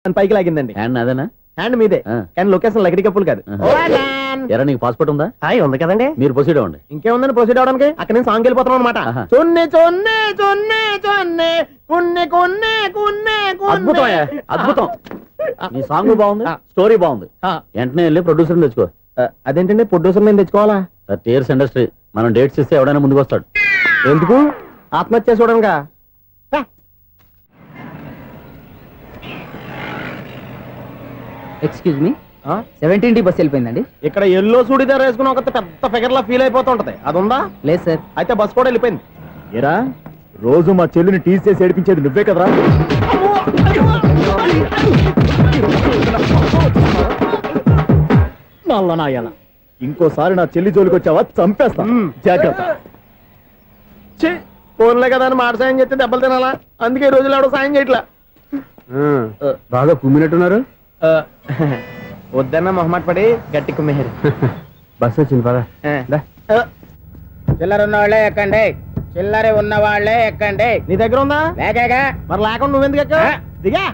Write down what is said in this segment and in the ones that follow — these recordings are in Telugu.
అని పైకి లాగిందండి. హ్యాండ్ అదేనా? హ్యాండ్ మీదే, కానీ లొకేషన్ లగడి కప్పులు కాదు. ఎరా నీకు పాస్పోర్ట్ ఉందా? ఉంది కదండి. మీరు ప్రొసీడ్ అవ్వండి. ఇంకేముందని ప్రొసీడ్ అవడానికి? అక్కడ నేను సాంగ్ వెళ్ళిపోతున్నాం అనమాట. చొన్నే చొన్నే చొన్నే చొన్నే కున్నే కున్నే కున్నే. అద్భుతం, అద్భుతం. నీ సాంగ్ బాగుంది, స్టోరీ బాగుంది. వెంటనే వెళ్ళి ప్రొడ్యూసర్ తెచ్చుకో. అదేంటండి ప్రొడ్యూసర్ నేను తెచ్చుకోవాలా? టీఆర్ఎస్ ఇండస్ట్రీ మనం డేట్స్ ఇస్తే ఎవడైనా ముందుకు వస్తాడు. ఎందుకు? ఆత్మహత్య చూడనుగా. Excuse me, 17D bus వెళ్ళిపోయిందండి. ఇక్కడ ఎల్లో చూడిదార్ వేసుకుని ఒక పెద్ద ఫిగర్ లా ఫీల్ అయిపోతుంటది, అది ఉందా? లేదు సార్. అయితే బస్ కూడా వెళ్ళిపోయింది. ఏరా రోజు మా చెల్లిని టీస్ చేసి ఏడిపించేది నువ్వే కదరా? నల్లనాయాల, ఇంకోసారి నా చెల్లి జోలికి వచ్చావా చంపేస్తా, జాగ్రత్త. ఫోన్లే కదా అని మాట సాయం చేస్తే దెబ్బలు తినాలా? అందుకే ఈ రోజులు ఎవడో సాయం చేయట్లా. బాగా కుమ్మినట్టున్నారు. వద్దన్న మొహమాట పడి గట్టి కుమ్మేరు. బస్ వచ్చింది పద. చిల్లర ఉన్న వాళ్ళే ఎక్కండి, చిల్లర ఉన్న వాళ్ళే ఎక్కండి. నీ దగ్గర ఉందా? లేకగా మరి లేకుండా నువ్వెందుకు ఎక్కావు? దిగా.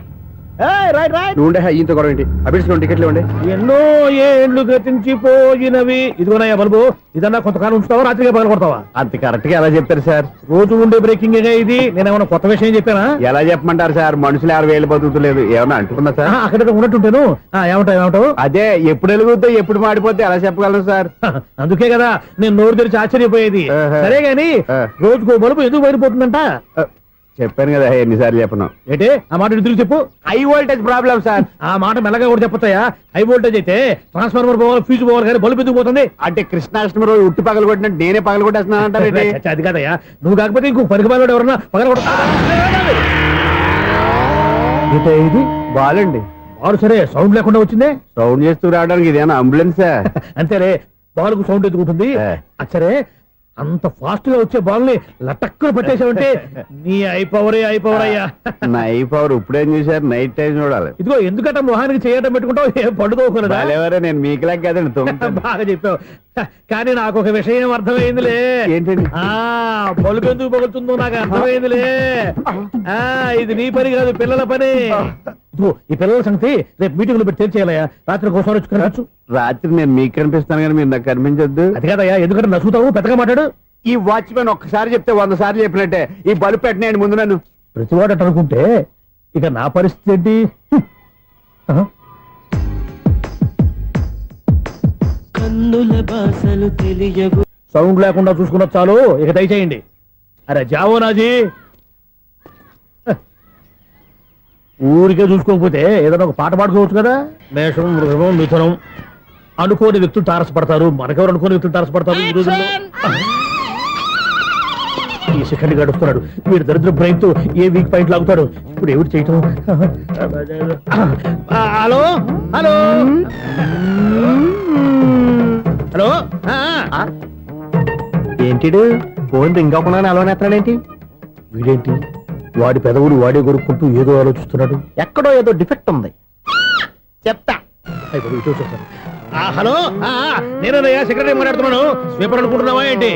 Right right. నువ్వు ఈయంతో గొడవ ఏంటి? అభిడ్స్ టికెట్లు ఇవ్వండి. ఎన్నో ఏండ్లు గతించిపోయినవి. ఇదిగోనయ్యా బల్బు, ఇదన్నా కొంతకాలం ఉంచుతావా, రాత్రిగా పగల కొడతావా? అంత కరెక్ట్ గా ఎలా చెప్తారు సార్? రోజు ఉండే బ్రేకింగ్ ఇది. నేనేమన్నా కొత్త విషయం చెప్పానా? ఎలా చెప్పమంటారు సార్? మనుషులు 60,000 బతుకుతలేదు, ఏమన్నా అంటున్నా సార్? అక్కడ ఉన్నట్టుంటాను. ఏమంటావు? అదే ఎప్పుడు వెలుగుతో ఎప్పుడు మాడిపోతే ఎలా చెప్పగలరు సార్? అందుకే కదా నేను నోరు తెరిచి ఆశ్చర్యపోయేది. సరే గాని రోజుకో బల్బు ఎందుకు బయటపోతుందంట? చెప్పాను కదా ఎన్నిసార్లు చెప్పను. ఏంటే ఆ మాట తిరిగి చెప్పు. High voltage problem sir. ఆ మాట మెల్లగా కూడా చెప్పొచ్చాయా? హై వోల్టేజ్ అయితే ట్రాన్స్ఫార్మర్ పోవాలి, ఫ్యూజ్ పోవాలి, కానీ బల్బు ఎందుకు పోతుంది? అంటే కృష్ణాష్టమి రోజు ఉట్టి పగలు కొట్టినట్టు నేనే పగలు కొట్టేస్తున్నానంటే అది కాదయ్యా, నువ్వు కాకపోతే ఇంకో పనికి బాగా ఎవరన్నా పగల కొడతా. ఇది బాలండి. బాలు సరే, సౌండ్ లేకుండా వచ్చిందే. సౌండ్ చేస్తూ రావడానికి ఇదేనా అంబులెన్స్? అంతేలే, బాల్కు సౌండ్ ఎదుగుతుంది. సరే, అంత ఫాస్ట్ గా వచ్చే బాల్ ని లటక్కున పట్టేసావంటే నీ ఐపవర్ అయ్యా. నా ఐపవర్ ఇప్పుడేం చూసారు? నైట్ టైం చూడాలి. ఇదిగో ఎందుకంటే మొహానికి చేయటం పెట్టుకుంటావు, ఏం పండుకోకూడదా? నేను మీకులా కదండి. బాగా చెప్పావు, కానీ నాకు ఒక విషయం అర్థమైందిలే. ఏంటండి? బల్బు ఎందుకు పగులుతుందో నాకు అర్థమైందిలే. ఇది నీ పని కాదు, పిల్లల పని. ఈ పిల్లల సంగతి రేపు మీటింగ్ లో పెట్టి తెలిసేయాలయ్యా. రాత్రి ఒకసారి వచ్చి కనవచ్చు. రాత్రి నేను మీకు కనిపిస్తాను కానీ మీరు నాకు కనిపించొద్దు. అది కాదయ్యా, ఎందుకంటే నసుగుతావు, పెద్దగా మాట్లాడు. ఈ వాచ్మెన్ ఒక్కసారి చెప్తే 100 సార్లు చెప్పినట్టే. ఈ బల్బు పెట్టినాయండి ముందు నన్ను. ప్రతివాడట అనుకుంటే ఇక నా పరిస్థితి ఏంటి? కన్నుల భాషలు తెలియవు. సౌండ్ లేకుండా చూసుకున్న చాలు, ఇక దయచేయండి. అరే జావో నాజీ, ఊరికే చూసుకోకపోతే ఏదైనా ఒక పాట పాడుకోవచ్చు కదా. మేషం, వృషభం, మిథునం అనుకోని వ్యక్తులు తారసపడతారు. మనకెవరు అనుకోని వ్యక్తులు తారసపడతారు ఈ రోజుల్లో. ఈ సెకండ్ గడుస్తున్నాడు వీడు దరిద్ర బ్రెయిన్ తో. ఏ వీక్ పాయింట్ లాగుతాడు ఇప్పుడు? ఎవరు చేయటం? Hello hello hello. ఏంటిడు ఫోన్ రింగ్ అవ్వకుండా అలవనేస్తాడేంటి? వీడేంటి వాడి పెదవులు వాడే కొరుక్కుంటూ ఏదో ఆలోచిస్తున్నాడు. ఎక్కడో ఏదో డిఫెక్ట్ ఉంది, చెప్తా. హలో, నేనయ్యా సెక్రటరీ మాట్లాడుతున్నాను. స్వీపర్ అనుకుంటున్నావా ఏంటి?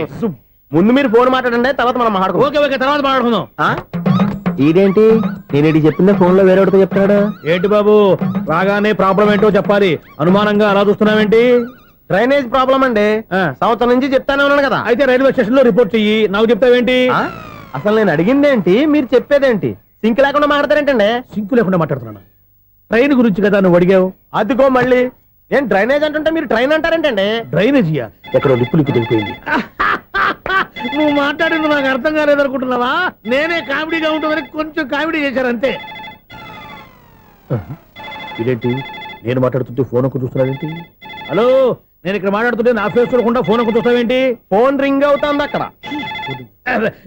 ముందు మీరు ఫోన్ మాట్లాడండి, తర్వాత మనం మాట్లాడుకో. ఓకే ఓకే, తర్వాత మాట్లాడుకుందాం. ఇదేంటి నేను చెప్పిందే ఫోన్ లో వేరేతో చెప్తాడు ఏంటి బాబు? రాగానే ప్రాబ్లం ఏంటో చెప్పాలి. అనుమానంగా అలా చూస్తున్నావేంటి? డ్రైనేజ్ ప్రాబ్లం అండి, సంవత్సరం నుంచి చెప్తానే ఉన్నాను కదా. అయితే రైల్వే స్టేషన్ లో రిపోర్ట్ చెయ్యి, నాకు చెప్తావేంటి? అసలు నేను అడిగిందేంటి, మీరు చెప్పేదేంటి? సింక్ లేకుండా మాట్లాడతారేంటండి? సింక్ లేకుండా మాట్లాడుతున్నాను. ట్రైన్ గురించి కదా నువ్వు అడిగావు. అదిగో మళ్ళీ నేను డ్రైనేజ్ అంటుంటే మీరు ట్రైన్ అంటారేంటండి? డ్రైనేజీయా? ఎక్కడో లిప్పు తెలిపోయింది. నువ్వు మాట్లాడింది నాకు అర్థం కాలేదనుకుంటున్నావా? నేనే కామెడీగా ఉంటుందని కొంచెం కామెడీ చేశారు అంతే. ఇదేంటి నేను మాట్లాడుతుంటే ఫోన్ ఒక్క చూస్తున్నావేంటి? హలో, నేను ఇక్కడ మాట్లాడుతుంటే నా ఫేస్ చూడకుండా ఫోన్ ఒక్క చూస్తావేంటి? ఫోన్ రింగ్ అవుతుంది అక్కడ.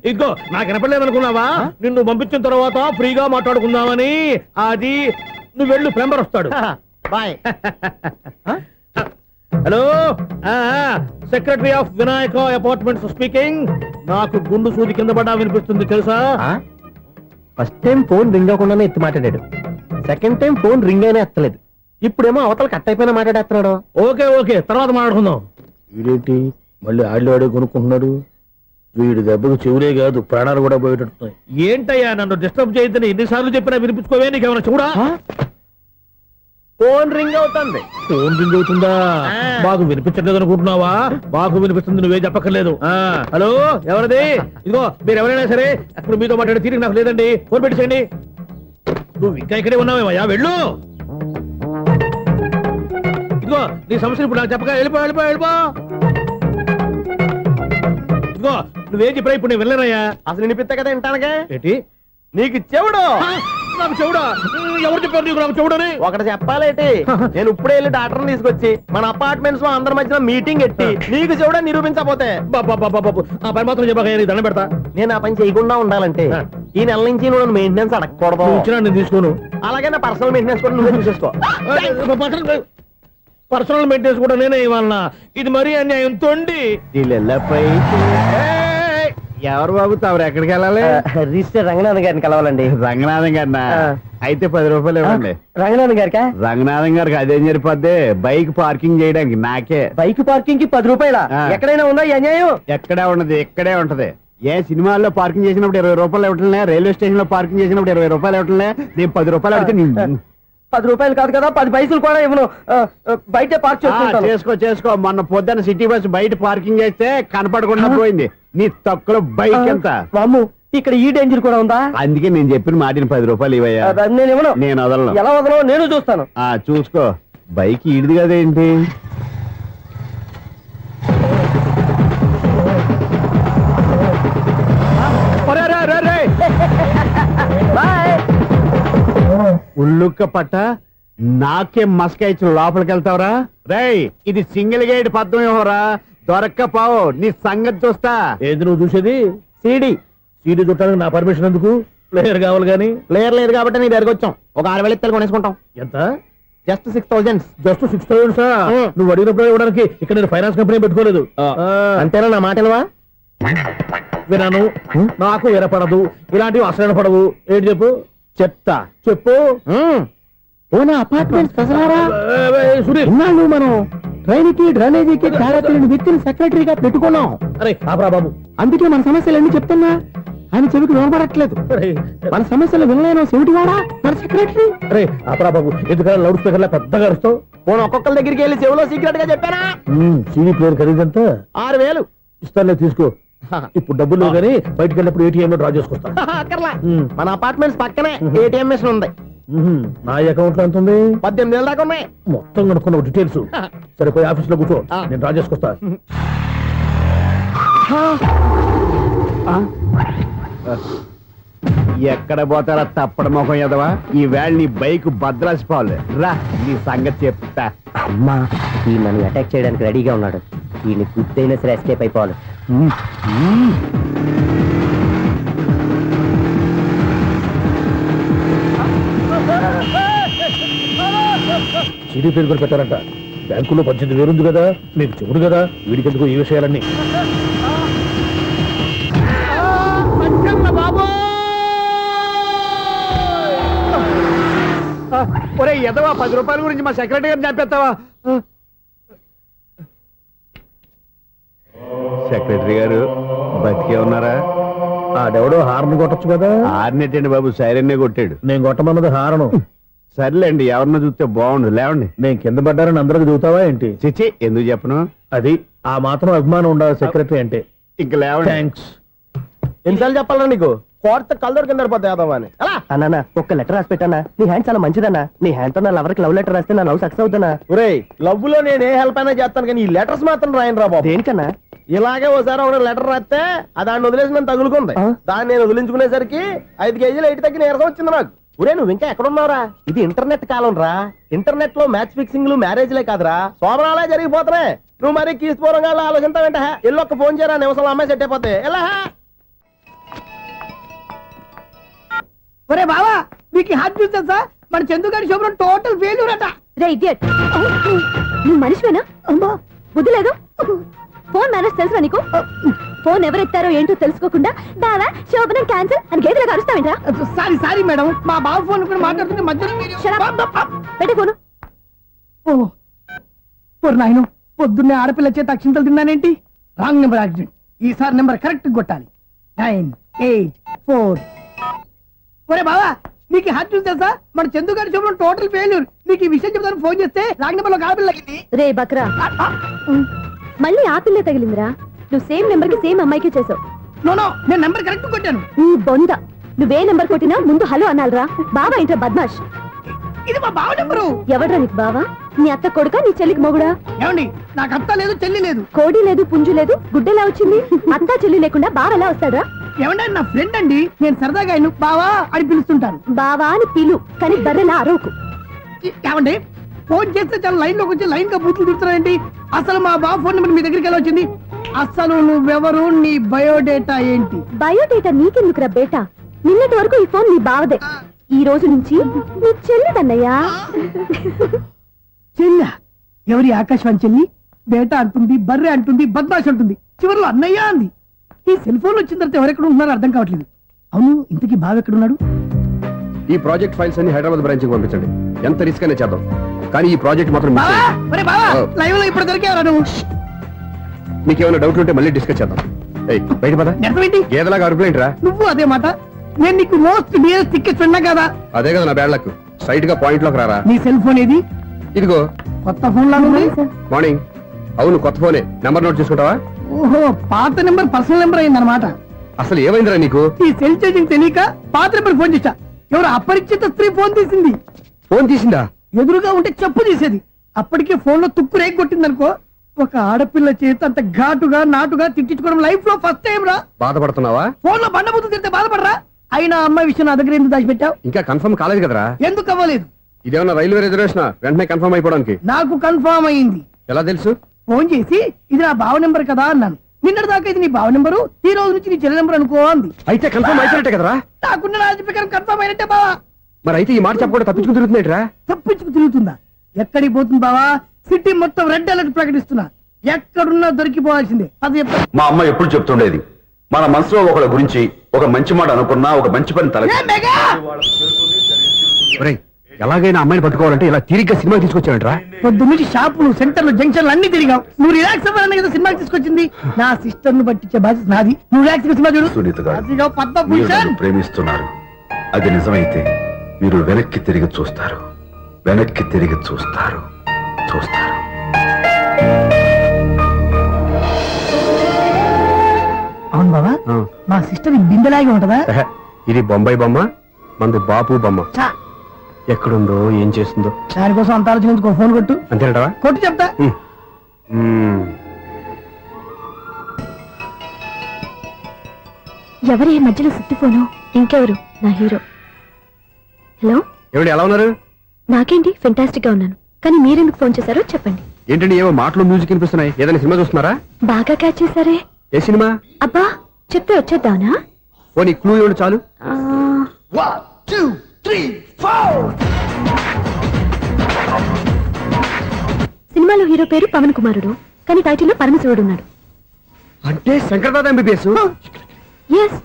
ఇదిగో నాకు వినపడలేదనుకున్నావా? నిన్ను పంపించిన తర్వాత ఫ్రీగా మాట్లాడుకుందామని. అది నువ్వు వెళ్ళు, ప్లంబర్ వస్తాడు. Bye. Hello, secretary of Vinayaka apartments speaking. నాకు గుండు సూది కింద పడ్డా వినిపిస్తుంది తెలుసా? ఫస్ట్ టైం ఫోన్ రింగ్ అవ్వకుండానే ఎత్తి మాట్లాడాడు. సెకండ్ టైం ఫోన్ రింగ్ అయినా ఎత్తలేదు. ఇప్పుడేమో అవతల కట్ అయిపోయినా మాట్లాడేస్తున్నాడు. ఓకే ఓకే, తర్వాత మాట్లాడుకుందాం. వీడేంటి మళ్ళీ ఆడిలో ఆడే కొనుక్కుంటున్నాడు? వీడి దెబ్బకు చెవులే కాదు ప్రాణాలు కూడా పోయేటట్టున్నాయి. ఏంటయ్యా నన్ను డిస్టర్బ్ చేయొద్దని ఎన్నిసార్లు చెప్పినా వినిపించుకోవే? నీకేమైనా చూడా? ఫోన్ రింగ్ అవుతుంది. ఫోన్ రింగ్ అవుతుందా? ఆ. మాకు వినిపించట్లేదు అనుకుంటున్నావా? మాకు వినిపిస్తుంది, నువ్వే చెప్పక్కర్లేదు. హలో, ఎవరిది? ఇదిగో మీరు ఎవరైనా సరే అప్పుడు మీతో మాట్లాడే తీరిక నాకు లేదండి. ఫోన్ పెట్టేసేయండి. నువ్వు ఇంకా ఇక్కడే ఉన్నావేమయ్యా, వెళ్ళు. ఇదిగో నీ సమస్యలు ఇప్పుడు నాకు చెప్పక వెళ్ళిపో వెళ్ళిపో వెళ్ళిపో. ఇదిగో నువ్వేం చెప్పరా ఇప్పుడు నేను వెళ్ళానయ్యా. అసలు వినిపిస్తా కదా వింటానగా. ఏంటి నీకు చెవుడు నాకు చెవుడా? ఎవరు చెప్పారు నీకు నాకు చెవుడని? ఒకటి చెప్పాలేటి. నేను ఇప్పుడే వెళ్ళి డాక్టర్ తీసుకొచ్చి మన అపార్ట్మెంట్స్ లో అందరి మధ్యన మీటింగ్ ఎట్టి నీకు చెవుడా నిరూపించకపోతే బాబు ఆ పని మాత్రం చెప్పక నేను దండం పెడతా. నేను ఆ పని చేయకుండా ఉండాలంటే ఈ నెల నుంచి నువ్వు మెయింటెనెన్స్ అడగకూడదు. నువ్వు ఇచ్చినా నేను తీసుకోను. అలాగే నా పర్సనల్ మెయింటెనెన్స్ కూడా నువ్వే చూసేసుకో. పర్సనల్ మెయింటెనెన్స్ కూడా నేనే ఇవ్వాలన్నా? ఇది మరీ అన్యాయం తొండి. ఎవరు బాబు తమరు ఎక్కడికి వెళ్ళాలి? రిజిస్టర్ రంగనాథ్ గారిని కలవాలండి. రంగనాథం గారినా? అయితే 10 రూపాయలు ఇవ్వండి. రంగనాథ్ గారికా? రంగనాథం గారికి అదేం సరిపోద్ది, బైక్ పార్కింగ్ చేయడానికి నాకే. బైక్ పార్కింగ్ కి 10 రూపాయల? ఆ. ఎక్కడైనా ఉందా ఈ అన్యాయం? ఎక్కడే ఉన్నది, ఇక్కడే ఉంటది. ఏ సినిమాల్లో పార్కింగ్ చేసినప్పుడు 20 రూపాయలు ఇవ్వట్లే, రైల్వే స్టేషన్ లో పార్కింగ్ చేసినప్పుడు 20 రూపాయలు ఇవ్వట్లే. నేను 10 రూపాయలు అడిగితే 10 రూపాయలు కాదు కదా, 10 పైసలు కూడా ఇవ్వను. బయటే పార్క్ చేసుకుంటాను. చేసుకో. మొన్న పొద్దున్న సిటీ బస్ బయట పార్కింగ్ చేస్తే కనపడకుండా పోయింది. నీ తక్కువ బైక్ ఎంత? వామ్ము, ఇక్కడ ఈ డేంజర్ కూడా ఉందా? అందుకే నేను చెప్పిన మాటిని 10 రూపాయలు ఇవ్వయ్యా. నేను ఇవ్వను. నేను వదలను. ఎలా వదలవు నేను చూస్తాను. చూసుకో. బైక్ ఈడిది కదేంటి? బాయ్. ఉల్లుక్క పట్ట నాకే మస్క ఇచ్చి లోపలికి వెళ్తావరా? రేయ్, ఇది సింగిల్ గేట్ పద్మం ఇవ్వరా, దొరక్కపోవు. నీ సంగతి చూస్తా. ఏంది నువ్వు చూసేది? సీడీ సీడీ చుట్టానికి నా పర్మిషన్ ఎందుకు? ప్లేయర్ కావాలి గానీ. ప్లేయర్ లేదు కాబట్టి నీ దగ్గరకు వచ్చాం. ఒక 6,000 ఇత్తలు కొనేసుకుంటాం. ఎంత? జస్ట్ 6,000. Just 6,000 sir. నువ్వు అడిగినప్పుడు ఇవ్వడానికి ఇక్కడ నేను ఫైనాన్స్ కంపెనీ పెట్టుకోలేదు. అంతేనా నా మాటలువా? వినాను, నాకు వినపడదు, ఇలాంటివి అసలు పడవు. ఏంటి చెప్పు? చెప్తా. చెప్పు. ఓనా అపార్ట్మెంట్స్ ప్రజలారా, సునీల్, ఇన్నాళ్ళు మనం ట్రైన్కి డ్రైనేజీకి తేడా వ్యక్తిని సెక్రటరీగా పెట్టుకున్నాం. అరే ఆపరా బాబు. అందుకే మన సమస్యలన్నీ చెప్తున్నా ఆయన చెవికి వినపడట్లేదు. అరే మన సమస్యలు వినలేను చెవిటివాడా మన సెక్రటరీ. అరే ఆపరా బాబు, ఎందుకంటే లౌడ్ స్పీకర్ లా పెద్దగా అరుస్తావు. పోను ఒక్కొక్కరి దగ్గరికి వెళ్ళి చెవిలో సీక్రెట్ గా చెప్పానా? CD player ఖరీదంతా 6,000. ఇస్తానులే, తీసుకో. ఇప్పుడు డబ్బులు లేవు కానీ బయటకు వెళ్ళినప్పుడు ఏటీఎం లో డ్రా చేసుకొస్తా. అక్కర్లా. మన అపార్ట్మెంట్స్ పక్కనే ఏటీఎం మిషన్ ఉంది. నా అకౌంట్ లో ఎంత ఉంది? 18,000 దాకా ఉన్నాయి. మొత్తం కనుక్కున్న డీటెయిల్స్. సరిపోయి ఆఫీస్ లో కూర్చో, నేను డ్రా చేసుకొస్తా. ఎక్కడ పోతారా తప్పడ మొఖం ఎదవా? ఈ వేళ నీ బైక్ భద్రాసిపోవాలి. రా, నీ సంగతి చెప్తా. అమ్మా, ఈ నన్ను అటాక్ చేయడానికి రెడీగా ఉన్నాడు. వీడిని గుద్దైనా సరే ఎస్కేప్ అయిపోవాలి. సీడీ ప్లేయర్ కూడా పెట్టారంట. బ్యాంకులో 18,000 ఉంది కదా, మీకు చెవుడు కదా, వీడికెందుకు ఈ విషయాలన్నీ? ఒరే ఎదవా, 10 రూపాయల గురించి మా సెక్రటరీ గారిని చంపేస్తావా? సెక్రటరీ గారు బతికే ఉన్నారా? ఆడెవడో హార్న్ కొట్టచ్చు కదా. ఆరినట్టండి బాబు, సైరన్నే కొట్టాడు. నేను కొట్టమన్నది హారను. సర్లేండి, ఎవరినో చూస్తే బాగుండు. లేవండి. నేను కింద పడ్డారని అందరికి చూతావా ఏంటి? చిచ్చి, ఎందుకు చెప్పను? అది ఆ మాత్రం అభిమానం ఉండాలి సెక్రటరీ అంటే. ఇంక లేవండి. థ్యాంక్స్. ఎన్నిసార్లు చెప్పాలరా నీకు? కోర్త కలర్ కింద పోతాయి యాదవ్ అని. అన్నా ఒక్క లెటర్ రాసి పెట్టానా? నీ హ్యాండ్ చాలా మంచిదన్నా. నీ హ్యాండ్ తో నా లవర్కి లవ్ లెటర్ రాస్తే నా లవ్ సక్సెస్ అవుతానా? ఒరేయ్, లవ్ లో నేను ఏ హెల్ప్ అయినా చేస్తాను కానీ ఈ లెటర్స్ మాత్రం రాయను రా బాబు. దేనికన్నా? ఇలాగే ఓసారి ఒక లెటర్ రాస్తే దాన్ని వదిలేసి నన్ను తగులుకుంది. దాన్ని నేను వదిలించుకునేసరికి 5 కేజీలు 8 తగ్గి నీరసం వచ్చింది నాకు. ఒరే, నువ్వు ఇంకా ఎక్కడున్నావురా? ఇది ఇంటర్నెట్ కాలం రా. ఇంటర్నెట్ లో మ్యాచ్ ఫిక్సింగ్లు మ్యారేజ్లే కాదురా, శోభనాలే జరిగిపోతున్నాయి. నువ్వు మరి కీస్పూరంగా ఆలోచించావంట. ఎల్లు ఒక్క ఫోన్ చేయరా, నిమిషంలో అమ్మాయి సెట్ అయిపోతే. ఎలా? ఒరే బావా, మీకు హాట్ చూస్తా సార్, మన చందుగారి శుభ్రం టోటల్ ఫెయిల్యూర్ అట. రే ఇడియట్, నువ్వు మనిషివేనా? అమ్మా, బుద్ధి లేదు. ఫోన్ మేనేజ్ తెలుసా నీకు? ఫోన్ ఎవరెత్తారో ఏంటో తెలుసుకోకుండా బావా శోభనం క్యాన్సిల్ అని గేదెలకు అరుస్తావేంట్రా? సారీ మేడం, మా బావ ఫోన్ కూడా మాట్లాడుతుంటే మధ్యలో పెట్టే ఫోను. ఓ నాయను, పొద్దున్నే ఆడపిల్ల చేత అక్షింతలు తిన్నానేంటి? Wrong number accident. ఈసారి నెంబర్ కరెక్ట్ కొట్టాలి. 9, 8, 4. ఒరే బావా, నీకు హాట్ న్యూస్ తెలుసా? మన చందు గారి శుభ్రం టోటల్ ఫెయిల్యూర్. నీకు ఈ విషయం చెప్తాను ఫోన్ చేస్తే రాంగ్ నెంబర్ లో ఆడపిల్ల తగ్గింది. రే బక్రా, మళ్ళీ ఆ పిల్ల తగిలిందిరా. నువ్వు సేమ్ నెంబర్ కి సేమ్ అమ్మాయికి చేసావు. నో నేను నెంబర్ కరెక్ట్ కొట్టాను. నీ బొంద, నువ్వే నెంబర్ కొట్టినా ముందు హలో అనాలిరా. బావా ఏంట్రా బద్మాష్? ఇది మా బావ నెంబరు. ఎవడ్రా నీకు బావా? నీ అత్త కొడుక, నీ చెల్లికి మొగుడా? ఏమండి, నాకు అత్త లేదు చెల్లి లేదు. కోడి లేదు పుంజు లేదు, గుడ్డెలా వచ్చింది? అత్త చెల్లి లేకుండా బావ ఎలా వస్తాడా? ఏమండి, ఆయన నా ఫ్రెండ్ అండి. నేను సరదాగా ఆయన బావా అని పిలుస్తుంటాను. బావా అని పిలు, కానీ బర్రెలా అరవకు. ఏమండి, ఫోన్ చేస్తే చాలా లైన్ లోకి వచ్చి లైన్ గా బూతులు తిడుతున్నాయండి. అసలు మా బావ ఫోన్ నెంబర్ మీ దగ్గరికి ఎలా వచ్చింది? అసలు నువ్వెవరు, నీ బయోడేటా ఏంటి? బయోడేటా నీకెందుకురా బేటా? నిన్నటి వరకు ఈ ఫోన్ నీ బావదే, ఈ రోజు నుంచి నీ చెల్లిదన్నయ్యా. చెల్లి ఎవరి? ఆకాశవాణి చెల్లి. బేటా అంటుంది, బర్రె అంటుంది, బద్మాష్ అంటుంది, చివరిలో అన్నయ్య అంది. ఈ సెల్ ఫోన్ వచ్చిన తర్వాత ఎవరెక్కడ ఉన్నారో అర్థం కావట్లేదు. అవును, ఇంతకీ బావ ఎక్కడున్నాడు? ఈ ప్రాజెక్ట్ ఫైల్స్ అన్ని హైదరాబాద్ బ్రాంచ్ కి పంపించండి. ఎంత రిస్క్ అనే చేద్దాం, కానీ ఈ ప్రాజెక్ట్ మాత్రం miss బావా, చేయొద్దు. ఒరే బావా, లైవ్ లో ఇప్పుడు దొరికేవరా నువ్వు? మీకు ఏమైనా డౌట్ ఉంటే మళ్ళీ డిస్కస్ చేద్దాం. ఏయ్, బయట పద. నిజమేంటి? గేదలాగా అరుపులేంట్రా? నువ్వు అదే మాట. నేను నీకు మోస్ట్ డియరెస్ట్ టికెట్ విన్నా కదా. అదే కదా నా బ్యాడ్ లక్. స్ట్రైట్ గా పాయింట్ లోకి రారా. నీ సెల్ ఫోన్ ఏది? ఇదిగో. కొత్త ఫోన్ లాగా ఉంది. మార్నింగ్. అవును, కొత్త ఫోనే. నెంబర్ నోట్ చేసుకుంటావా? ఓహో, పాత నెంబర్ పర్సనల్ నెంబర్ అయిందన్నమాట. అసలు ఏమైందిరా నీకు? ఈ సెల్ చేసింగ్ తెలియక పాత నెంబర్ ఫోన్ చేశా. ఎవరు అపరిచిత స్త్రీ ఫోన్ తీసింది. ఫోన్ తీసిందా? ఎదురుగా ఉంటే చెప్పు తీసేది. అప్పటికే ఫోన్ లో తుక్కు రేగి కొట్టిందనుకో. ఒక ఆడపిల్ల చేత అంత ఘాటుగా నాటుగా తిట్టించుకోవడం లైఫ్ లో ఫస్ట్ టైం రా. బాధపడుతున్నావా? ఫోన్ లో బండబుద్ధి తిడితే బాధపడరా? అయినా అమ్మాయి విషయం నా దగ్గర ఎందుకు దాచిపెట్టావు? ఇంకా కన్ఫర్మ్ కాలేదు కదరా. ఎందుకు అవ్వలేదు? ఇదేమన్నా రైల్వే రిజర్వేషన్? వెంటనే కన్ఫర్మ్ అయిపోవడానికి. నాకు కన్ఫర్మ్ అయింది. ఎలా తెలుసు? ఫోన్ చేసి ఇది నా బావ నెంబర్ కదా అన్నాను. నిన్నటి దాకా ఇది నీ బావ నెంబరు, ఈ రోజు నుంచి నీ చెల్లి నెంబర్ అనుకో అంది. అయితే కన్ఫర్మ్ అయిపోయినట్టే కదరా. నాకున్న రాజు ప్రకారం కన్ఫర్మ్ అయినట్టే బావా. మరి అయితే ఈ మాట చెప్పకుండా తప్పించుకుని తిరుగుతున్నట్రా? తప్పించుకు తిరుగుతుందా? ఎక్కడికి పోతుంది బావా? సిటీ మొత్తం రెడ్ అలర్ట్ ప్రకటిస్తున్నా. ఎక్కడున్నా దొరికిపోవాల్సిందే. అది చెప్తా. మా అమ్మ ఎప్పుడు చెప్తుండేది, మన మనసులో ఒకళ్ళ గురించి ఒక మంచి మాట అనుకున్నా ఒక మంచి పని తల. A mega! ఒరేయ్, ఎలాగైనా అమ్మాయిని పట్టుకోవాలంటే ఇలా తిరిగ్గా సినిమా తీసుకొచ్చావంట్రా? పొద్దు నుంచి షాపులు, సెంటర్లు, జంక్షన్లు అన్ని తిరిగావు. నువ్వు రిలాక్స్ అవ్వాలని కదా సినిమాకి తీసుకొచ్చింది. నా సిస్టర్ ను పట్టించే బాధ్యత నాది. నువ్వు రిలాక్స్ సినిమా చూడు. సునీత గారు, అదిగో మీరు పద్మభూషణ్. నన్ను ప్రేమిస్తున్నారు. అది నిజమైతే మీరు వెనక్కి తిరిగి చూస్తారు, వెనక్కి తిరిగి చూస్తారు, చూస్తారు. అవును బాబా, ఆ. మా సిస్టర్ బిందెలాగే ఉంటదా? ఎహె, ఇది బొంబాయి బొమ్మ, మంది బాపు బొమ్మ. చా, ఎక్కడుందో ఏం చేస్తుందో దానికోసం అంత ఆలోచించుకో. ఫోన్ కొట్టు. అంతేనటవా? కొట్టు చెప్తా. ఎవరి మధ్యలో సుత్తి ఫోను? ఇంకెవరు? నా హీరో. హలో, ఏమిటి ఎలా ఉన్నారు? నాకేంటి ఫెంటాస్టిక్ గా ఉన్నాను, కానీ మీరెందుకు ఫోన్ చేశారో చెప్పండి. ఏంటండి ఏవో మాటలు మ్యూజిక్ వినిపిస్తున్నాయి? ఏదైనా సినిమా చూస్తున్నారా? బాగా క్యాచ్ చేశారే. ఏ సినిమా? అబ్బా, చెప్తే వచ్చేద్దానా? పోనీ క్లూ ఇవ్వండి చాలు. ఆ, 1 2 3 4. సినిమాలో హీరో పేరు పవన్ కుమారుడు, కానీ టైటిల్లో పరమశివుడు ఉన్నాడు. అంటే శంకర్దాద ఎంబీబీఎస్. ఎస్,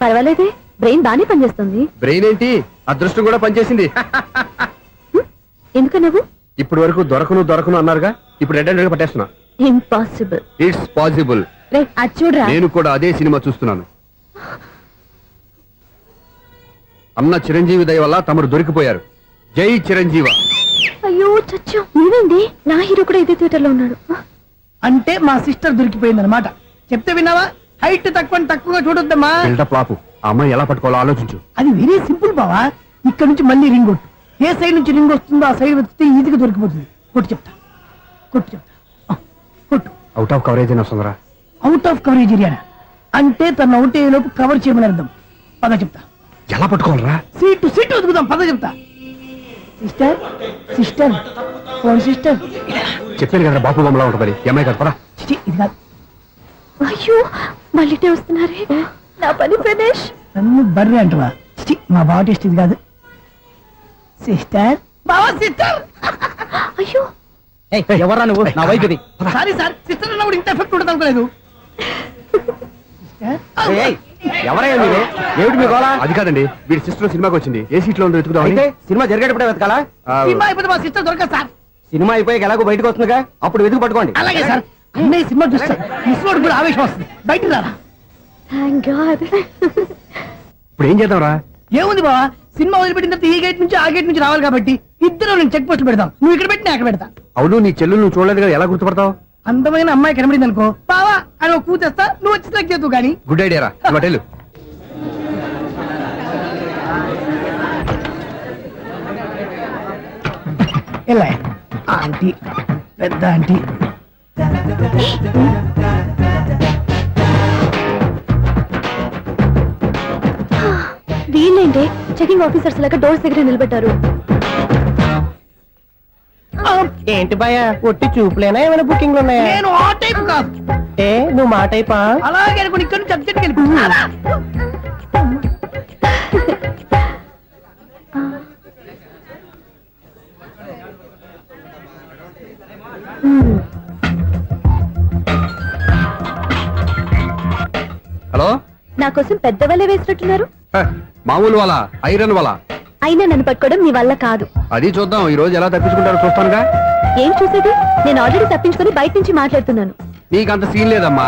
పర్వాలేదే, బ్రెయిన్ బానే పనిచేస్తుంది. బ్రెయిన్ ఏంటి, అదృష్టం కూడా పనిచేసింది. ఎందుకు నువ్వు? ఇప్పటి వరకు దొరకను అన్నారుగా, ఇప్పుడు రెడ్ హ్యాండెడ్ గా పట్టేస్తున్నా. ఇంపాసిబుల్. It's possible. రే, అది చూడరా. నేను కూడా అదే సినిమా చూస్తున్నాను. అన్న చిరంజీవి దయ వల్ల తమరు దొరికిపోయారు. జై చిరంజీవ. అయ్యో చచ్చు, నీవేంటి? నా హీరో కూడా ఇదే థియేటర్ లో ఉన్నాడు. అంటే మా సిస్టర్ దొరికిపోయింది అనమాట. చెప్తే విన్నావా? హైట్ తక్కువగా చూడొద్దమ్మా. బిల్డప్ లాపు. ఆ అమ్మాయి ఎలా పట్టుకోవాలో ఆలోచించు. అది వెరీ సింపుల్ బావా. ఇక్కడ నుంచి మళ్ళీ రింగ్ కొట్టు. ఏ సైడ్ నుంచి రింగ్ వస్తుందో ఆ సైడ్ వెతికితే ఈజీగా దొరికిపోతుంది. కొట్టు చెప్తా. ఆ, కొట్టు. అవుట్ ఆఫ్ కవరేజ్ అయినా వస్తుందిరా. అవుట్ ఆఫ్ కవరేజ్ ఏరియా అంటే తన అవుట్ అయ్యే లోపు కవర్ చేయమని అర్థం. పద చెప్తా. ఎలా పట్టుకోవాలరా? సీటు వెతుకుదాం. పద చెప్తా. Sister phone sister. చెప్పాను కదా బాపు బొమ్మలా ఉంటుందని. ఎంఐ కదా పరా. చిచి, ఇది కాదు. అయ్యో, మళ్ళీ వస్తున్నారే. నా పని ఫినిష్. నన్ను బర్రె అంటవా? చిచి, మా బావ టేస్ట్ ఇది కాదు. సిస్టర్, బావా సిస్టర్. అయ్యో, ఎవరా నువ్వు? నా వైపు ఇది. సారీ సార్, సిస్టర్ అన్నప్పుడు ఇంత ఎఫెక్ట్ ఉంటుంది అనుకోలేదు. ఎవరయ్యా మీరు? ఏమిటి మీ గోళ? అది కాదండి, వీడి సిస్టర్ సినిమాకి వచ్చింది. ఏ సీట్ లో ఉందో వెతుకుదామని. అయితే సినిమా జరిగేటప్పుడే వెతకాలా? సినిమా అయిపోతే మా సిస్టర్ దొరకదు సార్. సినిమా అయిపోయాక ఎలాగో బయటకు వస్తుందిగా, అప్పుడు వెతుకు పట్టుకోండి. అలాగే సార్. అన్నయ్య సినిమా చూస్తా మిస్లోడు కూడా ఆవేశం వస్తుంది. బయటికి రారా. Thank God. ఇప్పుడు ఏం చేద్దాంరా? ఏముంది బావా, సినిమా వదిలిపెట్టిన తర్వాత ఈ గేట్ నుంచి ఆ గేట్ నుంచి రావాలి కాబట్టి ఇద్దరు నేను చెక్ పోస్ట్ పెడతాం. నువ్వు ఇక్కడ పెట్టి నేను అక్కడ పెడతా. అవును నీ చెల్లెలు నువ్వు చూడలేదు కదా, ఎలా గుర్తుపడతావు? అందమైన అమ్మాయి కనబడింది అనుకో, బావా అని ఒక కూతేస్తా, నువ్వు వచ్చి సెలెక్ట్ చేద్దు కానీ. గుడ్ ఐడియా రా, హోటల్. ఎలా ఆంటీ పెద్ద ఆంటీ వీళ్ళేంటి చెకింగ్ ఆఫీసర్స్ లాగా డోర్స్ దగ్గర నిలబెట్టారు. ఏంటి భయ ఒట్టి చూపులేనా ఏమైనా బుకింగ్లు ఉన్నాయా? నేను ఆ టైప్ కాదు. ఏ నువ్వు మాట అయిపా? అలాగే అనుకుని ఇక్కడ నుంచి అర్జెంట్కి వెళ్ళిపోతున్నా. హలో, నా కోసం పెద్ద వలే వేసినట్టున్నారు. మామూలు వాళ్ళ ఐరన్ వాళ్ళ అయినా నన్ను పట్టుకోవడం మీ వల్ల కాదు. అది చూద్దాం ఈ రోజు ఎలా తప్పించుకుంటారో చూస్తానుగా. ఏం చూసేది? నేను ఆల్రెడీ తప్పించుకొని బయట నుంచి మాట్లాడుతున్నాను. నీకంత సీన్ లేదమ్మా.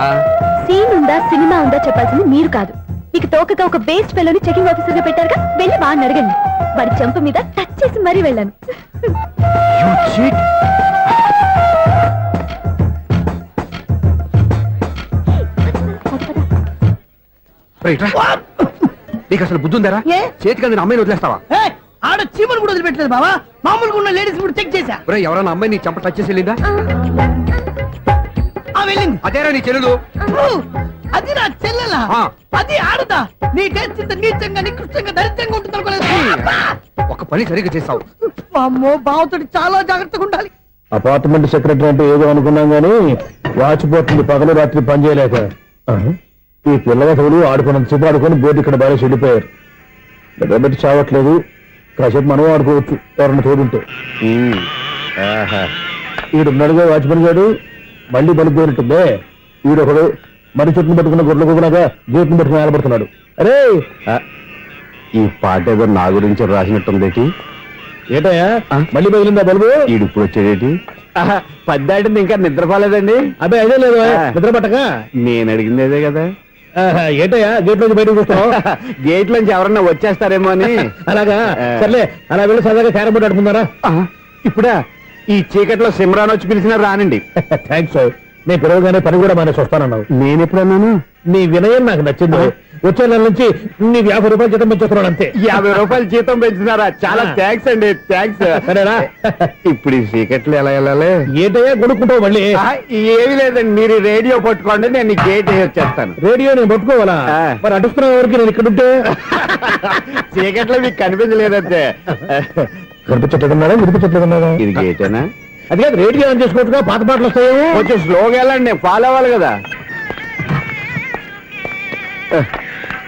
సీన్ ఉందా సినిమా ఉందా చెప్పాల్సింది మీరు కాదు. మీకు తోకగా ఒక బేస్ట్ ఫెలోని చెకింగ్ ఆఫీసర్ గా పెట్టారుగా, వెళ్ళి వాడిని అడగండి. వాడి చెంప మీద టచ్ చేసి మరీ వెళ్ళాను. నీకు అసలు బుద్ధి ఉందరా? ఏ? చేతికి అందిన అమ్మాయిని వదిలేస్తావా? ఏయ్, ఆడ చీమలు కూడా వదిలిపెట్టలేదు బావా. మామూలుగా ఉన్న లేడీస్ కూడా చెక్ చేశా. ఒరేయ్, ఎవరైనా అమ్మాయి నీ చెంప టచ్ చేసి వెళ్ళిందా? ఆ వెళ్ళింది. అదేరా నీ చెల్లెలు. ఓ, అది నా చెల్లెలా? ఆ. అది ఆడదా? నీ టేస్ట్ ఇంత నీచంగా నికృష్టంగా దరిద్రంగా ఉంటుంది అనుకోలేదు. ఒక పని సరిగ్గా చేస్తావు. అమ్మో, బావతోటి చాలా జాగ్రత్తగా ఉండాలి. అపార్ట్మెంట్ సెక్రటరీ అంటే ఏదో అనుకున్నాం గానీ వాచిపోతుంది పగలు రాత్రి పని చేయలేక. ఈ పిల్లవసలు ఆడుకున్నంత సేపు ఆడుకొని బోర్డు ఇక్కడ బాగా చెడిపోయారు. నిద్రబెట్టి చావట్లేదు. కాసేపు మనం ఆడుకోవచ్చు ఎవరన్నా తోడుంటే. ఈడున్నాడుగా వాచ్మెన్ గారు, మళ్ళీ బలిపోయినట్టుందే. ఈడొకడు మరి చెట్టును పట్టుకున్న గొడ్ల కుక్కలాగా గేట్ను పట్టుకుని ఆడబడుతున్నాడు. అరే ఈ పాట ఏదో నా గురించి రాసినట్టుంది. ఏటయ్యా మళ్ళీ బదిలిందా బలుబు? ఈడు ఇప్పుడు వచ్చేదేటి? పద్దాటింది ఇంకా నిద్రపోలేదండి. అదే అదే లేదు నిద్ర పట్టక. నేను అడిగింది అదే కదా. ఏటయ్యా గేట్ నుంచి బయటకు చూస్తావు? గేట్ నుంచి ఎవరన్నా వచ్చేస్తారేమో అని. అలాగా సర్లే, అలా వెళ్ళి సరదాగా క్యారం బోర్డు ఆడుకుందారా? ఇప్పుడా ఈ చీకట్లో సిమ్రాన్ వచ్చి పిలిచినా రానండి. థ్యాంక్స్. నేను పిలవగానే పని కూడా మానేసి వస్తానన్నావు. నేను ఎప్పుడన్నాను? నీ వినయం నాకు నచ్చింది. వచ్చే నెల నుంచి నీకు 50 రూపాయలు జీతం పెంచుతున్నాడు అంతే. 50 రూపాయలు జీతం పెంచుతున్నారా? చాలా థ్యాంక్స్ అండి, థ్యాంక్స్. సరేనా? ఇప్పుడు ఈ చీకట్లు ఎలా వెళ్ళాలి? ఏంటయ్యా కొనుక్కుంటావు మళ్ళీ? ఏమీ లేదండి, మీరు రేడియో పట్టుకోండి, నేను ఈ గేట్ వచ్చేస్తాను. రేడియో నేను పట్టుకోవాలా? మరి అడుస్తున్న వరకు నేను ఇక్కడ ఉంటే చీకట్లో మీకు కనిపించలేదంటే. కనిపించట్లేదన్నారా వినిపించట్లేదన్నారా? ఇది గేటేనా? అది కాదు, రేడియో ఆన్ చేసుకోవచ్చుగా, పాత పాటలు వస్తాయేమో. కొంచెం స్లోగా వెళ్ళండి, ఫాలో అవ్వాలి కదా.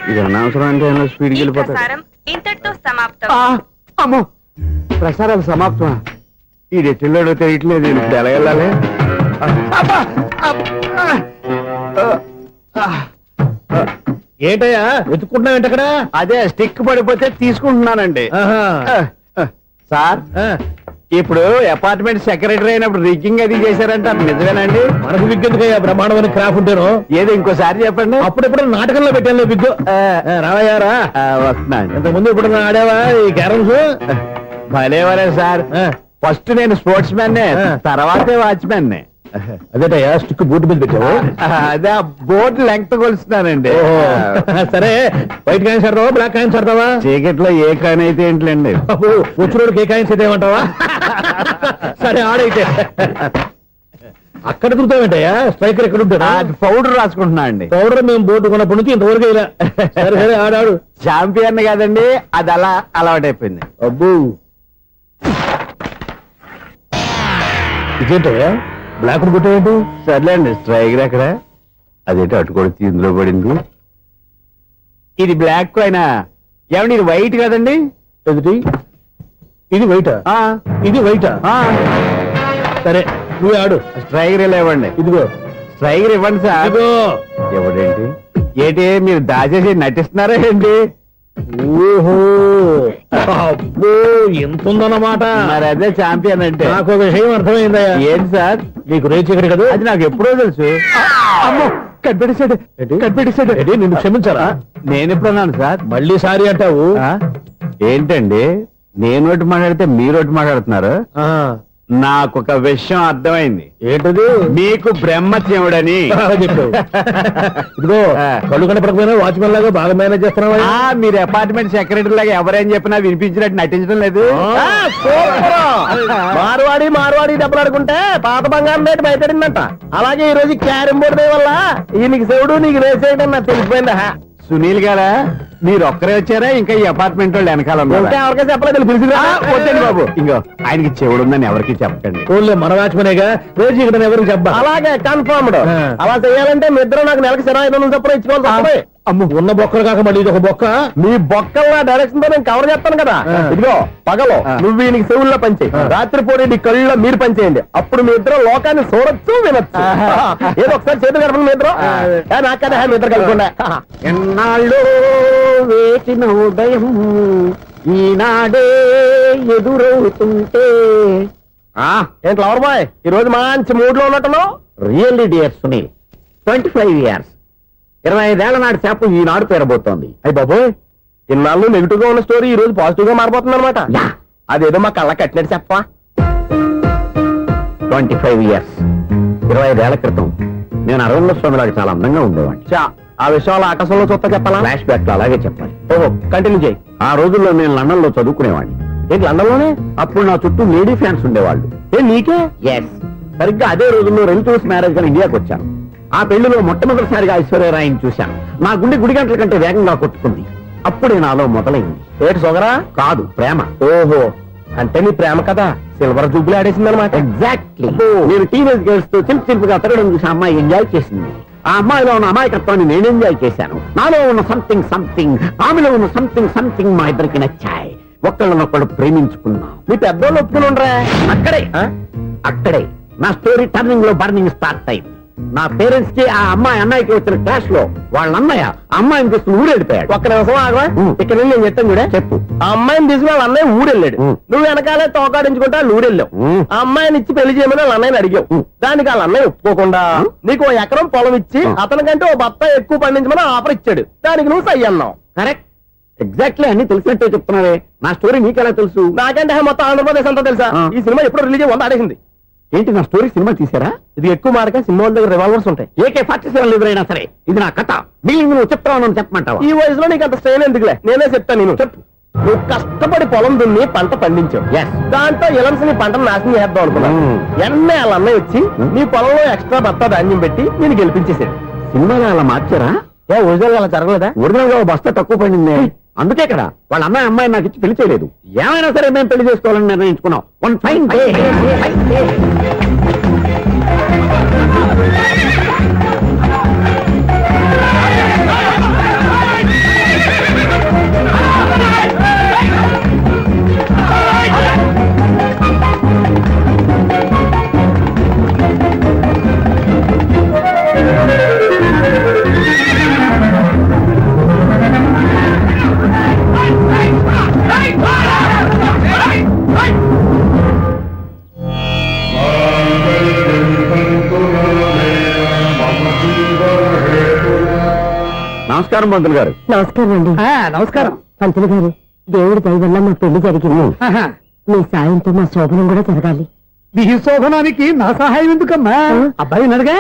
ఇది అనవసరం అంటే స్పీడ్కి వెళ్ళిపోతాయి. ఇంతటితో సమాప్తం. అమ్మో, ప్రసారాలు సమాప్తమా? ఈ రెట్టిల్లోడో తెలియట్లేదు, ఇప్పుడు ఎలా వెళ్ళాలి? ఏంటయ్యా వెతుక్కుంటున్నావు ఏంటక్కడ? అదే స్టిక్ పడిపోతే తీసుకుంటున్నానండి. సార్, ఇప్పుడు అపార్ట్మెంట్ సెక్రటరీ అయినప్పుడు రిగ్గింగ్ అది చేశారంట, నిజమేనండి? మనకు విగ్గెందుకయ్యా, బ్రహ్మాండమైన క్రాఫ్ ఉంటాను. ఏదో ఇంకోసారి చెప్పండి. అప్పుడెప్పుడు నాటకంలో పెట్టాను విగ్గు. రావయ్యారా? వస్తున్నాను. ఇంత ముందు ఇప్పుడు ఆడావా ఈ క్యారమ్స్? భలేవరే సార్, ఫస్ట్ నేను స్పోర్ట్స్ మ్యాన్, తర్వాతే వాచ్మెన్. అదేటయ్యా స్టిక్ బూట్ మీద పెట్టావు? అదే బోర్డు లెంగ్త్ కొలుస్తున్నానండి. సరే, వైట్ కాయిన్స్ ఆడతావా బ్లాక్ కాయిన్స్ ఆడతావా? చీకట్లో ఏ కాయిన్ అయితే ఏంటండి? వచ్చినోడికి ఏ కాయిన్స్ అయితే ఏమంటావా? సరే ఆడైతే. అక్కడ తిరుగుతావేంటయ్యా? స్ట్రైకర్ ఎక్కడ ఉంటాడా? పౌడర్ రాసుకుంటున్నా అండి. పౌడర్ మేము బోర్డు కొన్నప్పటి నుంచి ఇంతవరకు ఇలా. సరే సరే ఆడాడు. చాంపియన్ కాదండి, అది అలా అలవాటైపోయింది. అబ్బు, ఇదేంటయ్యా బ్లాక్ కొట్టేయండి? సర్లేండి, స్ట్రైకర్ ఎక్కడ? అదేంటి అటుకొడితే ఇందులో పడింది. ఇది బ్లాక్ అయినా ఏమండి, ఇది వైట్ కదండి? ఎదుటి ఇది వైటా? ఇది వైటా? సరే నువ్వే ఆడు. స్ట్రైకర్ ఇలా ఇవ్వండి. ఇదిగో స్ట్రైకర్ ఇవ్వండి సార్. ఇదిగో. ఎవడేంటి ఏంటి మీరు దాచేసి నటిస్తున్నారా ఏంటి? ఓహో, అబ్బో ఎంత ఉందన్నమాట. మరి అదే చాంపియన్ అంటే. నాకు విషయం అర్థమైందయ్యా. ఏంటి సార్? నీకు రేచి ఎక్కడి కదా? అది నాకు ఎప్పుడో తెలుసు. అమ్మో, కనిపెట్టేశాడు, కనిపెట్టేశాడు. నిన్ను క్షమించారా? నేను ఎప్పుడన్నాను సార్? మళ్ళీ సారీ అంటావు? ఏంటండి నేనోటి మాట్లాడితే మీరోటి మాట్లాడుతున్నారు నాకు ఒక విషయం అర్థమైంది. ఏంటది? మీకు బ్రహ్మత్యముడని చెప్పు. ఇదిగో కళ్ళు కనపడకపోయినా వాచ్మెన్ లాగా బాగా మేనేజ్ చేస్తున్నావా? మీరు అపార్ట్మెంట్ సెక్రటరీ లాగా ఎవరేం చెప్పినా వినిపించినట్టు నటించడం లేదు. మార్వాడి దెబ్బలాడుకుంటే పాత బంగారం రేటు బయటడిందంట. అలాగే ఈ రోజు క్యారం బోర్డు వల్ల నీకు శివుడు నీకు రేసేయడం నాకు తెలిసిపోయిందా? సునీల్ గారా మీరు ఒక్కరే వచ్చారా ఇంకా ఈ అపార్ట్మెంట్ వాళ్ళు వెనకాల ఉన్నారా? ఎవరికైనా చెప్పలేదు పిలిచిరా. వద్దండి బాబు, ఇంకో ఆయనకి చెవుడు ఉందని ఎవరికి చెప్పకండి. ఊళ్ళో మన వాచ్మనేగా రోజు ఇక్కడ ఎవరికి చెప్పా. అలాగే కన్ఫర్మ్డ్. అలా చేయాలంటే మీ ఇద్దరు నాకు నెలకి 500 చొప్పున ఇచ్చుకోవాలి. అమ్మ ఉన్న బొక్కలు కాక మళ్ళీ ఇది ఒక బొక్క. మీ బొక్కల డైరెక్షన్ తో నేను కవర్ చేస్తాను కదా. ఇదిగో పగలో నువ్వు వీనికి చెవుల్లో పనిచేయి, రాత్రిపూట నీ కళ్ళలో మీరు పనిచేయండి. అప్పుడు మీ ఇద్దరు లోకాన్ని చూడొచ్చు వినొచ్చు. ఏదో ఒకసారి చేతులు కలపండి మీ ఇద్దరు. నాకదే మీ ఇద్దరు కలుపుకుండా. ఎన్నాళ్ళు వేసిన ఉదయం ఈనాడే ఎదురవుతుంటే. ఏంటి లవర్ బాయ్ ఈ రోజు మంచి మూడ్ లో ఉన్నట్టున్నావు? రియల్లీ డియర్ సునీల్, 25 years 25 ఏళ్ల నాటి చేప ఈనాడు పేరబోతోంది. అయ్యి బాబోయ్, ఇన్నాళ్ళు నెగిటివ్ గా ఉన్న స్టోరీ ఈ రోజు పాజిటివ్ గా మారిపోతుంది అనమాట. అదేదో మా కళ్ళ కట్టినట్టు చెప్పా. 25 years 25 ఏళ్ల క్రితం నేను అరవింద స్వామిలాగా చాలా అందంగా ఉండేవాడిని. ఆ విషయాలు ఆకాశంలో చూస్తా చెప్పాలా? ఫ్లాష్ బ్యాక్ లో అలాగే చెప్పాలి. ఓహో, కంటిన్యూ చేయి. ఆ రోజుల్లో నేను లండన్ లో చదువుకునేవాడిని. ఏంటి లండన్ లోనే? అప్పుడు నా చుట్టూ లేడీ ఫ్యాన్స్ ఉండేవాళ్ళు. నీకే? ఎస్, సరిగ్గా అదే రోజుల్లో రిలేటివ్స్ మ్యారేజ్ గా ఇండియాకి వచ్చాను. ఆ పెళ్లిలో మొట్టమొదటిసారిగా ఐశ్వర్యరాయని చూశాను. నా గుండె గుడి గంటల కంటే వేగంగా కొట్టుకుంది. అప్పుడే నాలో మొదలైంది. ఏటి సొగరా? కాదు, ప్రేమ. ఓహో, అంటే నీ ప్రేమ కదా సిల్వర్ జూబ్లీ ఆడేసింది అనమాట. ఎగ్జాక్ట్లీ. నేను టీనేజ్ గర్ల్స్ తో చిలిపిగా తిరగడం చూసి ఆ అమ్మాయి ఎంజాయ్ చేసింది. ఆ అమ్మాయిలో ఉన్న అమాయకత్వాన్ని నేను ఎంజాయ్ చేశాను. నాలో ఉన్న సంథింగ్ ఆమెలో ఉన్న సంథింగ్ మా ఇద్దరికి నచ్చాయి. ఒక్కళ్ళనొక్కడు ప్రేమించుకున్నాం. మీ పెద్దోళ్ళు ఒప్పుకుని ఉండరా? అక్కడే నా స్టోరీ టర్నింగ్ లో బర్నింగ్ స్టార్ట్ అయింది. నా పేరెంట్స్ కి ఆ అమ్మాయి అన్నయ్యకి వచ్చిన క్లాష్ లో వాళ్ళ అన్నయ్య ఆ అమ్మాయిని తీసుకుని ఊరెళ్ళిపోయాడు. ఒక్క నిమిషం ఆగవా? ఇక్కడ నుండి నేను చెప్తాను కూడా. చెప్పు. ఆ అమ్మాయిని తీసుకుని వాళ్ళ అన్నయ్య ఊరెళ్ళాడు. నువ్వు వెనకాలే తోకాడించుకుంటా ఊరెళ్ళావు. ఆ అమ్మాయిని ఇచ్చి పెళ్లి చేయమని వాళ్ళ అన్నయ్యని అడిగావు. దానికి వాళ్ళ అన్నయ్య ఒప్పుకోకుండా నీకు 1 ఎకరం పొలం ఇచ్చి అతనికంటే 1 బత్త ఎక్కువ పండించమని ఆఫర్ ఇచ్చాడు. దానికి నువ్వు సై అన్నావు. కరెక్ట్, ఎగ్జాక్ట్లీ అన్ని తెలిసినట్టే చెప్తున్నావే. నా స్టోరీ నీకెలా తెలుసు? నాకంటే మొత్తం ఆంధ్రప్రదేశ్ అంతా తెలుసా? ఈ సినిమా ఎప్పుడు రిలీజ్ 100 ఆడేసింది. ఏంటి నా స్టోరీ సినిమా తీసారా? ఇది ఎక్కువ మారక సినిమా వాళ్ళ దగ్గర రివాల్వర్స్ ఉంటాయి. AK-47 ఎదురైనా సరే ఇది నా కథ. మిగిలింది నువ్వు చెప్తావు చెప్పమంటావా? ఈ వయసులో నీకు అంత స్ట్రెయిన్ ఎందుకులే, నేనే చెప్తాను. నేను చెప్పు. నువ్వు కష్టపడి పొలం దున్ని పంట పండించావు. దాంతో ఇలమ్స్ నీ పంటను నాశనం చేద్దాం అనుకున్నావు. ఎన్నే వాళ్ళ అన్నయ్య వచ్చి నీ పొలంలో ఎక్స్ట్రా బత్తా ధాన్యం పెట్టి నేను గెలిపించేసాడు. సినిమాలో అలా మార్చారా? ఒరిజినల్ అలా జరగలేదా? ఒరిజినల్ గా బస్తా తక్కువ పడింది. అందుకే కదా వాళ్ళ అమ్మాయి నాకు ఇచ్చి పెళ్లి చేయలేదు. ఏమైనా సరే మేము పెళ్లి చేసుకోవాలని నిర్ణయించుకున్నాం. One fine day. నమస్కారం పంతులు గారు. నమస్కారం అండి. నమస్కారం పంతులు గారు, దేవుడి దయ వల్ల మా పెళ్లి జరిగింది. మీ సాయంతో మా శోభనం కూడా జరగాలి. మీ శోభనానికి నా సహాయం ఎందుకమ్మా? అబ్బాయి ఉన్నాడుగా.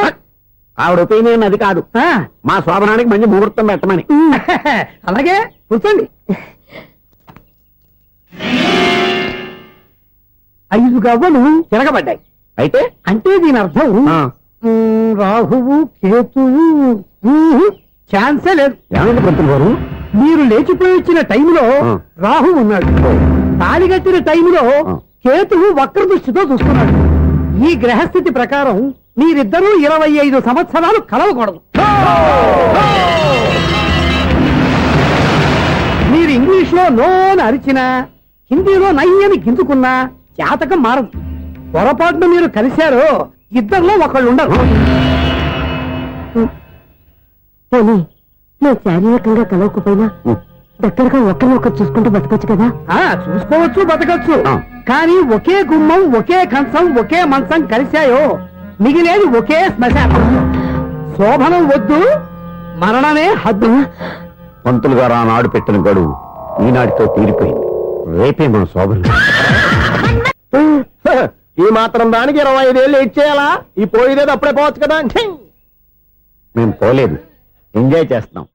ఆవిడ ఒపీనియన్ అది కాదు. మా శోభనానికి మంచి ముహూర్తం పెట్టమని. అలాగే కూర్చోండి. 5 గవ్వలు తిరగబడ్డాయి. అయితే అంటే దీని అర్థం రాహువు కేతువు ఛాన్సే లేదు. ఏమైంది పంతులు గారు? మీరు లేచిపోయి వచ్చిన టైంలో రాహు ఉన్నాడు. తాళి కట్టిన టైంలో కేతువు వక్ర దృష్టితో చూస్తున్నాడు. ఈ గ్రహస్థితి ప్రకారం మీరిద్దరూ 25 సంవత్సరాలు కలవకూడదు. మీరు ఇంగ్లీష్ లో నోని అరిచినా, హిందీలో నయ్యని గింజుకున్నా జాతకం మారదు. పొరపాటున మీరు కలిశారో ఇద్దరిలో ఒకళ్ళు ఉండరు. పోనీ మేము శారీరకంగా కలవకపోయినా దగ్గరగా ఒకరినొకరు చూసుకుంటూ బతకొచ్చు కదా. చూసుకోవచ్చు, బతకచ్చు. కానీ ఒకే గుమ్మం, ఒకే కంచం, ఒకే మంచం కలిశాయో మిగిలేది ఒకే శ్మశానం. శోభనం వద్దు, మరణమే హద్దు. పంతులు గారు ఆనాడు పెట్టిన గడువు ఈనాటితో తీరిపోయింది. రేపే మన శోభనం. ఈ మాత్రం దానికి 25 ఏళ్ళు వెయిట్ చేయాలా? ఈ పోయేదేదో అప్పుడే పోవచ్చు కదా. మేము పోలేదు, ఎంజాయ్ చేస్తున్నాం.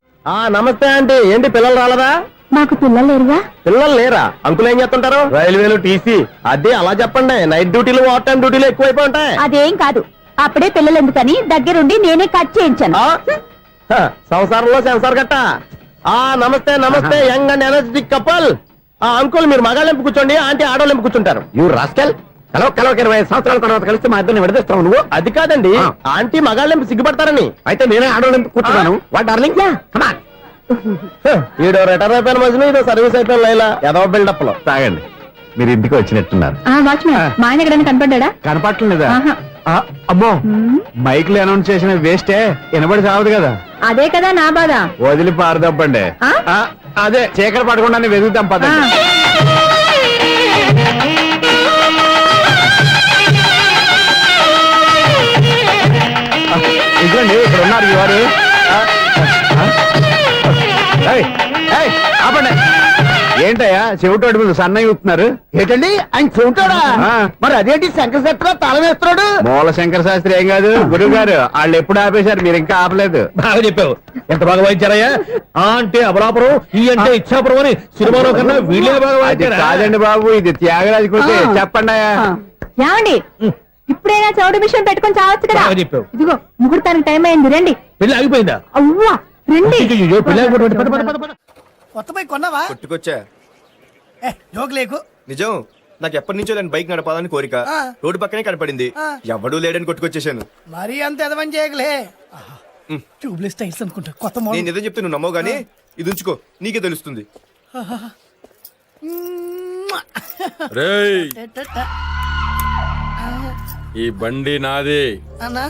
నమస్తే ఆంటీ. ఏంటి పిల్లలు రాలదా? మాకు పిల్లలు లేరుగా. పిల్లలు లేరా? అంకులు ఏం చేస్తుంటారు? రైల్వేలు, టీసీ. అదే అలా చెప్పండి. నైట్ డ్యూటీలు, ఓవర్ టైం డ్యూటీలు ఎక్కువైపోయి ఉంటాయి. అదేం కాదు, అప్పుడే పిల్లలు ఎందుకని దగ్గరుండి నేనే కట్ చేయించాను. సంసారంలో సెన్సార్ గట్ట. నమస్తే నమస్తే, young and energetic couple. Uncle మీరు మగాళ్ళెంపు కూర్చోండి, ఆంటీ ఆడోళ్ళెంపు కూర్చుంటారు. యూ రాస్కెల్, కలవ 20 సంవత్సరాల తర్వాత కలిసి మా ఇద్దరిని విడదీస్తావు నువ్వు. అది కాదండి, ఆంటీ మగాళ్ళెంపు సిగ్గుపడతారని. అయితే నేనే ఆడోళ్ళని కూర్చున్నాను. What darling, come on. ఈడో రిటైర్ అయిపోయిన మధ్యలో ఇదో సర్వీస్ అయిపోయిన లైలా ఏదో బిల్డప్ లో. తాగండి, మీరు ఇంటికి వచ్చినట్టున్నారు. వాచ్మెన్ మా ఆయన ఎక్కడైనా కనపడ్డా? కనపట్లేదా? అమ్మో, మైక్ లో అనౌన్స్ చేసిన వేస్టే, వినబడి సావదు కదా. అదే కదా నా బాధ. వదిలి పారదప్పండి. అదే చీకటి పడకుండా వెతుకుతాం పదండి. ఇదిగోండి, ఇక్కడ ఉన్నారు ఈ వారు. ఆపండి. ఏంటయ్యా చెవిటోడి మీద సన్నయ్య ఊపుతున్నారు? ఏంటండి ఆయన చూంటాడా? మరి అదేంటి శంకర శెట్టిలో తాళం వేస్తున్నాడు? మూల శంకర శాస్త్రి ఏం కాదు, గురువు గారు. వాళ్ళు ఎప్పుడు ఆపేశారు, మీరు ఇంకా ఆపలేదు. బాగా చెప్పావు. ఎంత బాగా వాయించారయ్యా. అంటే అబలాపురం, ఈ అంటే ఇచ్చాపురం అని సినిమాలో కన్నా వీళ్ళే బాగా అది వాయించారా? కాదండి బాబు, ఇది త్యాగరాజు కృతి. చెప్పండి అయ్యా. ఏమండి, ఇప్పుడైనా చౌడు మిషన్ పెట్టుకొని చావచ్చు కదా. బాగా చెప్పావు. ఇదిగో ముహూర్తానికి టైం అయింది, రండి. పెళ్లి ఆగిపోయిందా? అవ్వా రండి. అయ్యయ్యో, పెళ్లి ఆగిపోయింది. పద, పద, పద, పద. కొత్త బైక్ కొన్నావా? కొట్టుకొచ్చా. జోక్ లేకు. నిజం, నాకు ఎప్పటి నుంచో నేను బైక్ నడపాలని కోరిక. రోడ్డు పక్కనే కనపడింది, ఎవడూ లేడని కొట్టుకొచ్చేసాను. మరీ అంత ఎదవని చేయగలే. ట్యూబ్లెస్ టైల్స్ అనుకుంటా, కొత్త మోడల్. నేను ఏదో చెప్తే నువ్వు నమ్మవు గానీ ఇది ఉంచుకో, నీకే తెలుస్తుంది. రేయ్, ఈ బండి నాది. అన్నా